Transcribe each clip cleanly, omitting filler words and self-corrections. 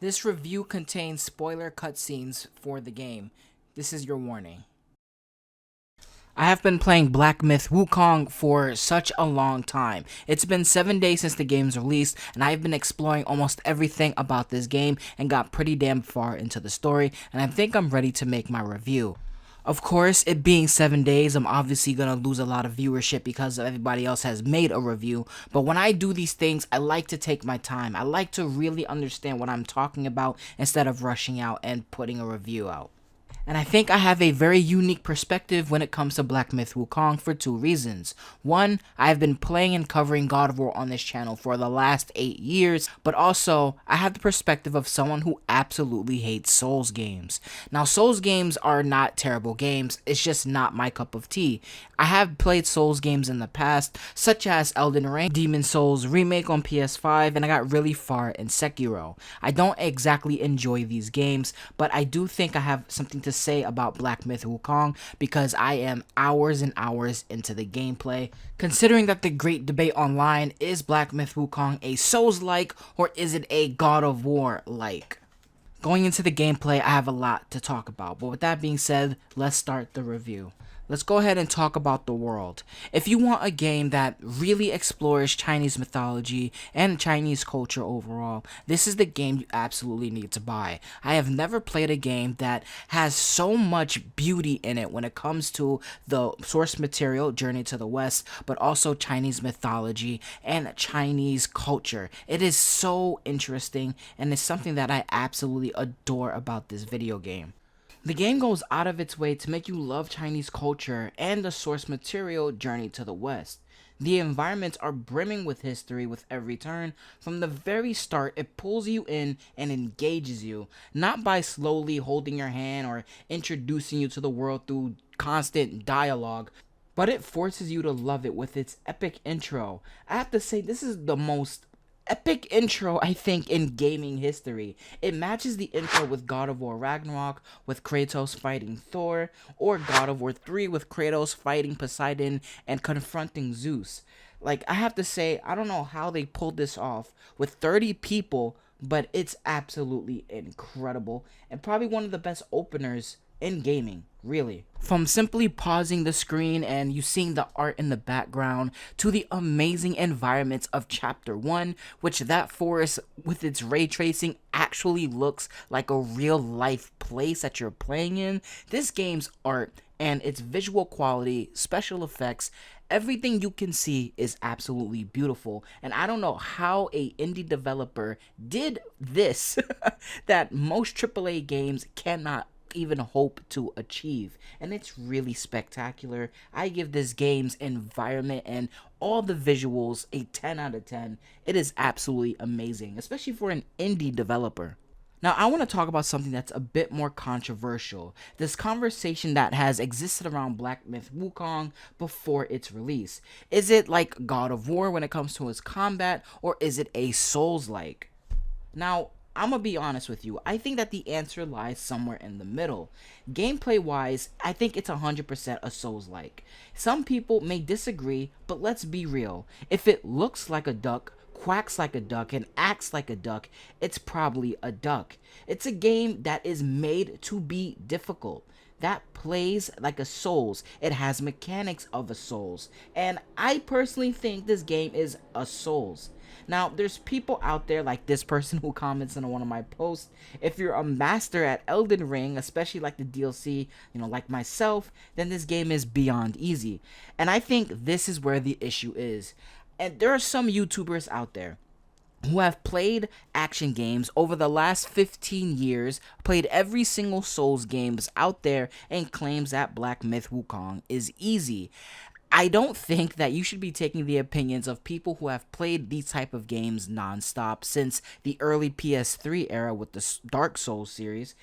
This review contains spoiler cutscenes for the game. This is your warning. I have been playing Black Myth Wukong for such a long time. It's been 7 days since the game's released, and I've been exploring almost everything about this game and got pretty damn far into the story, and I think I'm ready to make my review. Of course, it being 7 days, I'm obviously gonna lose a lot of viewership because everybody else has made a review, but when I do these things, I like to take my time. I like to really understand what I'm talking about instead of rushing out and putting a review out. And I think I have a very unique perspective when it comes to Black Myth Wukong for two reasons. One, I have been playing and covering God of War on this channel for the last 8 years, but also I have the perspective of someone who absolutely hates Souls games. Now, Souls games are not terrible games, it's just not my cup of tea. I have played Souls games in the past, such as Elden Ring, Demon Souls Remake on PS5, and I got really far in Sekiro. I don't exactly enjoy these games, but I do think I have something to say about Black Myth Wukong because I am hours and hours into the gameplay. Considering that the great debate online, is Black Myth Wukong a Souls-like or is it a God of War-like? Going into the gameplay, I have a lot to talk about, but with that being said, let's start the review. Let's go ahead and talk about the world. If you want a game that really explores Chinese mythology and Chinese culture overall, this is the game you absolutely need to buy. I have never played a game that has so much beauty in it when it comes to the source material, Journey to the West, but also Chinese mythology and Chinese culture. It is so interesting and it's something that I absolutely adore about this video game. The game goes out of its way to make you love Chinese culture and the source material Journey to the West. The environments are brimming with history with every turn. From the very start, it pulls you in and engages you, not by slowly holding your hand or introducing you to the world through constant dialogue, but it forces you to love it with its epic intro. I have to say, this is the most epic intro I think in gaming history. It matches the intro with God of War Ragnarok with Kratos fighting Thor, or God of War 3 with Kratos fighting Poseidon and confronting Zeus. Like, I have to say, I don't know how they pulled this off with 30 people, but it's absolutely incredible and probably one of the best openers in gaming, really. From simply pausing the screen and you seeing the art in the background to the amazing environments of Chapter 1, which that forest with its ray tracing actually looks like a real life place that you're playing in. This game's art and its visual quality, special effects, everything you can see is absolutely beautiful. And I don't know how a indie developer did this that most AAA games cannot even hope to achieve, and it's really spectacular. I give this game's environment and all the visuals a 10 out of 10. It is absolutely amazing, especially for an indie developer. Now, I want to talk about something that's a bit more controversial. This conversation that has existed around Black Myth Wukong before its release. Is it like God of War when it comes to its combat, or is it a Souls-like? Now, I'm gonna be honest with you. I think that the answer lies somewhere in the middle. Gameplay wise, I think it's 100% a Souls-like. Some people may disagree, but let's be real. If it looks like a duck, quacks like a duck, and acts like a duck, it's probably a duck. It's a game that is made to be difficult, that plays like a Souls. It has mechanics of a Souls. And I personally think this game is a Souls. Now, there's people out there like this person who comments on one of my posts. If you're a master at Elden Ring, especially like the DLC, like myself, then this game is beyond easy. And I think this is where the issue is. And there are some YouTubers out there who have played action games over the last 15 years, played every single Souls games out there, and claims that Black Myth Wukong is easy. I don't think that you should be taking the opinions of people who have played these type of games nonstop since the early PS3 era with the Dark Souls series.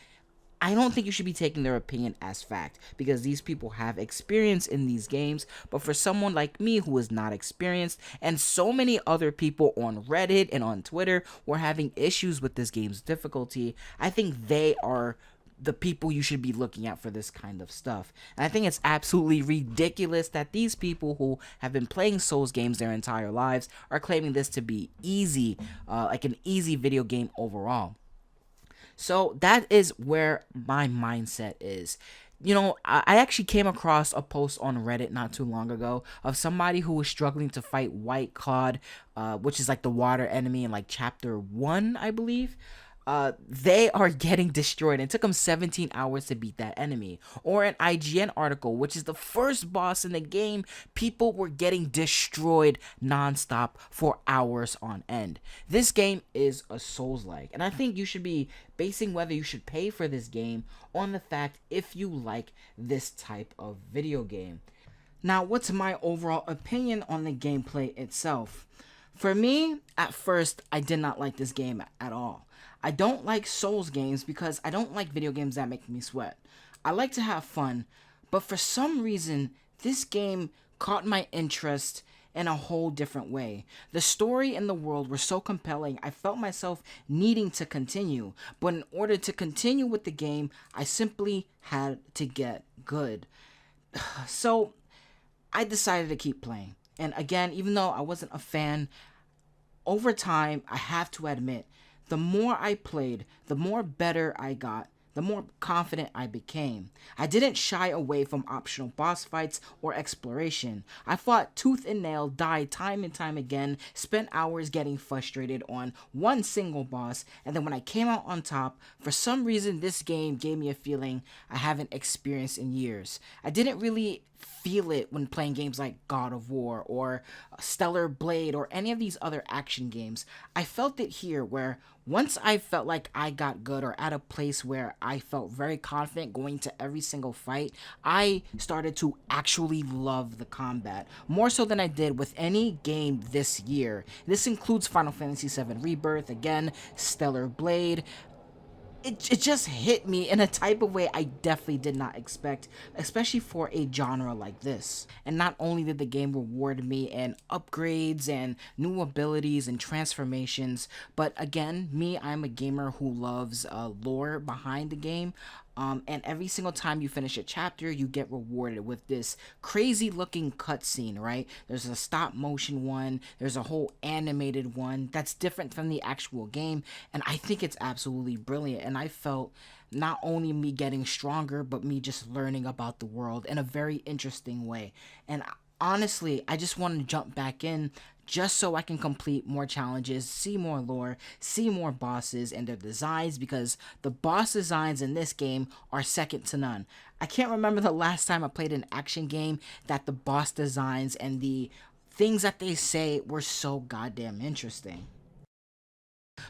I don't think you should be taking their opinion as fact, because these people have experience in these games. But for someone like me who is not experienced, and so many other people on Reddit and on Twitter who are having issues with this game's difficulty, I think they are the people you should be looking at for this kind of stuff. And I think it's absolutely ridiculous that these people who have been playing Souls games their entire lives are claiming this to be easy, like an easy video game overall. So that is where my mindset is. I actually came across a post on Reddit not too long ago of somebody who was struggling to fight White Cloud, which is like the water enemy in like chapter 1, I believe. They are getting destroyed. It took them 17 hours to beat that enemy. Or an IGN article, which is the first boss in the game, people were getting destroyed nonstop for hours on end. This game is a Souls-like, and I think you should be basing whether you should pay for this game on the fact if you like this type of video game. Now, what's my overall opinion on the gameplay itself? For me, at first, I did not like this game at all. I don't like Souls games because I don't like video games that make me sweat. I like to have fun, but for some reason, this game caught my interest in a whole different way. The story and the world were so compelling, I felt myself needing to continue. But in order to continue with the game, I simply had to get good. So, I decided to keep playing. And again, even though I wasn't a fan, over time, I have to admit, the more I played, the more better I got, the more confident I became. I didn't shy away from optional boss fights or exploration. I fought tooth and nail, died time and time again, spent hours getting frustrated on one single boss, and then when I came out on top, for some reason this game gave me a feeling I haven't experienced in years. I didn't really feel it when playing games like God of War or Stellar Blade or any of these other action games. I felt it here where once I felt like I got good or at a place where I felt very confident going to every single fight, I started to actually love the combat, more so than I did with any game this year. This includes Final Fantasy VII Rebirth, again, Stellar Blade. It just hit me in a type of way I definitely did not expect, especially for a genre like this. And not only did the game reward me in upgrades and new abilities and transformations, but again, I'm a gamer who loves lore behind the game. And every single time you finish a chapter, you get rewarded with this crazy looking cutscene, right? There's a stop motion one, there's a whole animated one that's different from the actual game, and I think it's absolutely brilliant. And I felt not only me getting stronger, but me just learning about the world in a very interesting way. And honestly, I just want to jump back in just so I can complete more challenges, see more lore, see more bosses and their designs, because the boss designs in this game are second to none. I can't remember the last time I played an action game that the boss designs and the things that they say were so goddamn interesting.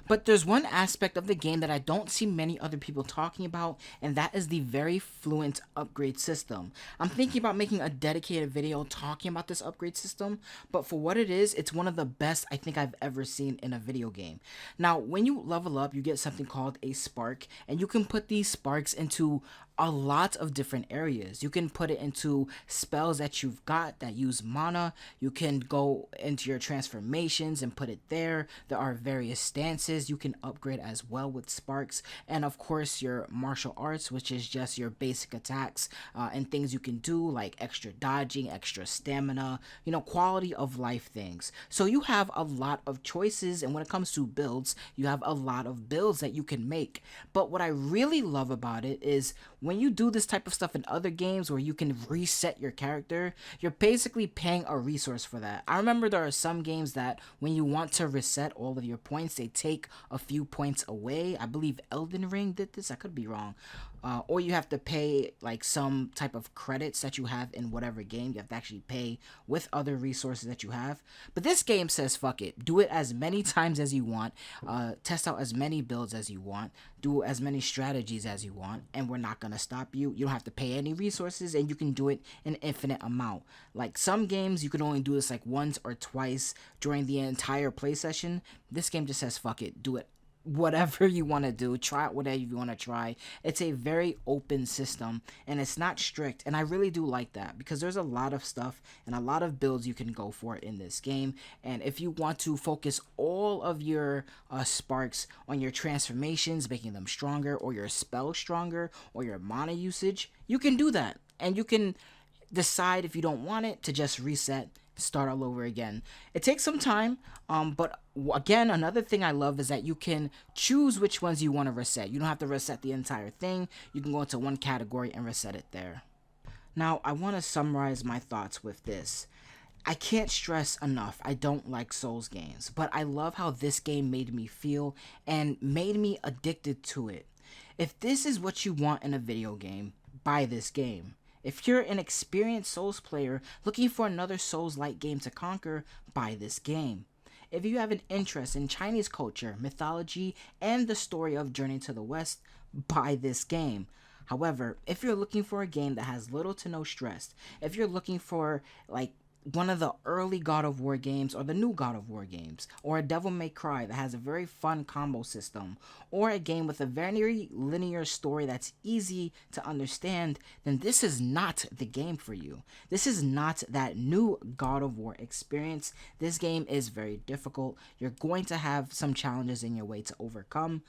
But there's one aspect of the game that I don't see many other people talking about, and that is the very fluent upgrade system. I'm thinking about making a dedicated video talking about this upgrade system, but for what it is, it's one of the best I think I've ever seen in a video game. Now, when you level up, you get something called a spark, and you can put these sparks into a lot of different areas. You can put it into spells that you've got that use mana. You can go into your transformations and put it there. There are various stances you can upgrade as well with sparks, and of course your martial arts, which is just your basic attacks and things you can do like extra dodging, extra stamina, quality of life things. So you have a lot of choices, and when it comes to builds, you have a lot of builds that you can make. But what I really love about it is when you do this type of stuff in other games where you can reset your character, you're basically paying a resource for that. I remember there are some games that when you want to reset all of your points, they take a few points away. I believe Elden Ring did this. I could be wrong. Or you have to pay like some type of credits that you have in whatever game. You have to actually pay with other resources that you have. But this game says fuck it. Do it as many times as you want. Test out as many builds as you want. Do as many strategies as you want. And we're not going to stop you. You don't have to pay any resources, and you can do it an infinite amount. Like some games, you can only do this like once or twice during the entire play session. This game just says fuck it. Do it whatever you want to do, try it whatever you want to try. It's a very open system, and it's not strict, and I really do like that because there's a lot of stuff and a lot of builds you can go for in this game. And if you want to focus all of your sparks on your transformations, making them stronger, or your spell stronger, or your mana usage, you can do that, and you can decide if you don't want it to just reset start all over again. It takes some time, but again, another thing I love is that you can choose which ones you want to reset. You don't have to reset the entire thing. You can go into one category and reset it there. Now, I want to summarize my thoughts with this. I can't stress enough, I don't like Souls games, but I love how this game made me feel and made me addicted to it. If this is what you want in a video game, buy this game. If you're an experienced Souls player looking for another Souls-like game to conquer, buy this game. If you have an interest in Chinese culture, mythology, and the story of Journey to the West, buy this game. However, if you're looking for a game that has little to no stress, if you're looking for like one of the early God of War games or the new God of War games, or a Devil May Cry that has a very fun combo system, or a game with a very linear story that's easy to understand, then this is not the game for you. This is not that new God of War experience. This game is very difficult. You're going to have some challenges in your way to overcome.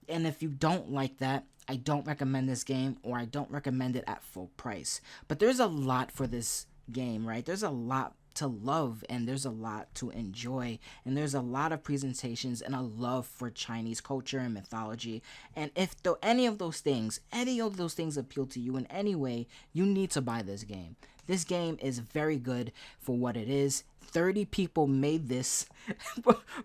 And if you don't like that, I don't recommend this game, or I don't recommend it at full price. But there's a lot for this game, right? There's a lot to love, and there's a lot to enjoy, and there's a lot of presentations and a love for Chinese culture and mythology. And if any of those things appeal to you in any way, you need to buy this game. This game is very good for what it is. 30 people made this,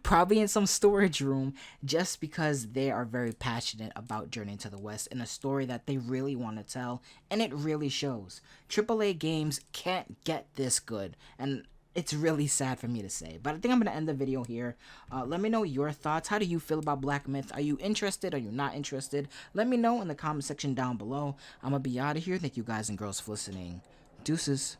probably in some storage room, just because they are very passionate about Journey to the West and a story that they really want to tell, and it really shows. AAA games can't get this good, and it's really sad for me to say. But I think I'm going to end the video here. Let me know your thoughts. How do you feel about Black Myth? Are you interested? Are you not interested? Let me know in the comment section down below. I'm going to be out of here. Thank you guys and girls for listening. Deuces.